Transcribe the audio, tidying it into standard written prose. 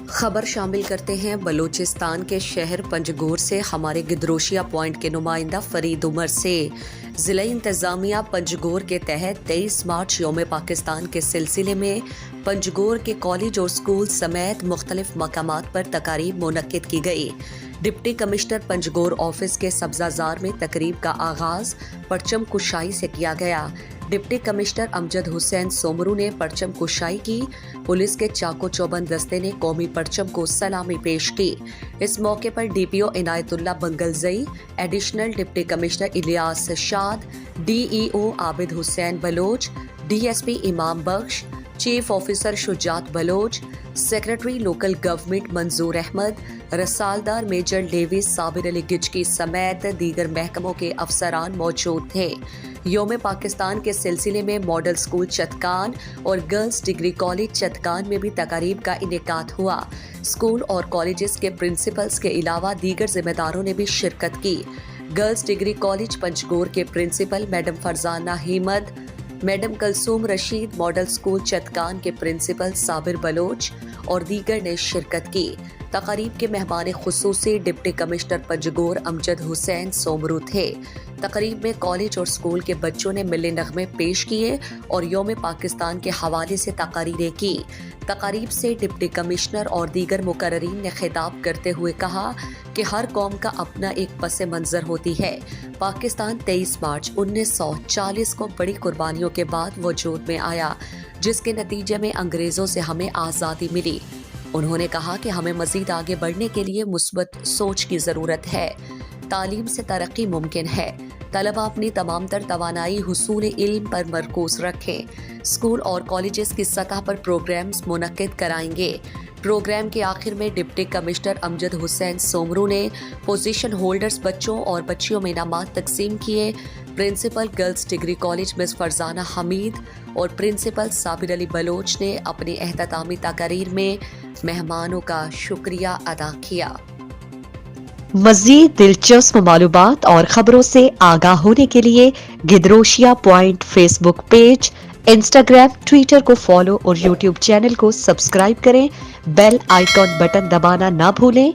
خبر شامل کرتے ہیں بلوچستان کے شہر پنجگور سے ہمارے گدروشیہ پوائنٹ کے نمائندہ فرید عمر سے۔ ضلع انتظامیہ پنجگور کے تحت 23 مارچ یوم پاکستان کے سلسلے میں پنجگور کے کالج اور سکول سمیت مختلف مقامات پر تقاریب منعقد کی گئی۔ ڈپٹی کمشنر پنجگور آفس کے سبزہ زار میں تقریب کا آغاز پرچم کشائی سے کیا گیا۔ ڈپٹی کمشنر امجد حسین سومرو نے پرچم کشائی کی۔ پولیس کے چاقو چوبند دستے نے قومی پرچم کو سلامی پیش کی۔ اس موقع پر D P O Inayat Ullah Bangulzai, additional deputy commissioner Ilyas Shad, D E O Abid Hussain Baloch, D S P Imam Bakhsh, chief officer Shujaat Baloch, secretary local government Manzoor Ahmed, رسالدار میجر لیویس صابر علی گجکی سمیت دیگر محکموں کے افسران موجود تھے۔ یوم پاکستان کے سلسلے میں ماڈل سکول چتکان اور گرلز ڈگری کالج چتکان میں بھی تقاریب کا انعقاد ہوا۔ سکول اور کالجز کے پرنسپلز کے علاوہ دیگر ذمہ داروں نے بھی شرکت کی۔ گرلز ڈگری کالج پنجگور کے principal madam Farzana Hameed, madam Kulsoom Rasheed, model school Chitkan کے پرنسپل صابر بلوچ اور دیگر نے شرکت کی۔ تقریب کے مہمان خصوصی ڈپٹی کمشنر پنجگور امجد حسین سومرو تھے۔ تقریب میں کالج اور سکول کے بچوں نے ملی نغمے پیش کیے اور یوم پاکستان کے حوالے سے تقاریریں کی۔ تقریب سے ڈپٹی کمشنر اور دیگر مقررین نے خطاب کرتے ہوئے کہا کہ ہر قوم کا اپنا ایک پس منظر ہوتی ہے۔ پاکستان 23 مارچ 1940 کو بڑی قربانیوں کے بعد وجود میں آیا، جس کے نتیجے میں انگریزوں سے ہمیں آزادی ملی۔ انہوں نے کہا کہ ہمیں مزید آگے بڑھنے کے لیے مثبت سوچ کی ضرورت ہے۔ تعلیم سے ترقی ممکن ہے۔ طلبہ اپنی تمام تر توانائی حصول علم پر مرکوز رکھیں۔ اسکول اور کالجز کی سطح پر پروگرامز منعقد کرائیں گے۔ پروگرام کے آخر میں ڈپٹی کمشنر امجد حسین سومرو نے پوزیشن ہولڈرز بچوں اور بچیوں میں انعامات تقسیم کیے۔ پرنسپل گرلز ڈگری کالج مس فرزانہ حمید اور پرنسپل صابر علی بلوچ نے اپنی اختتامی تقاریر میں مہمانوں کا شکریہ ادا کیا۔ مزید دلچسپ معلومات اور خبروں سے آگاہ ہونے کے لیے Gedrosia point Facebook page, Instagram, Twitter کو فالو اور یوٹیوب چینل کو سبسکرائب کریں۔ بیل آئیکن بٹن دبانا نہ بھولیں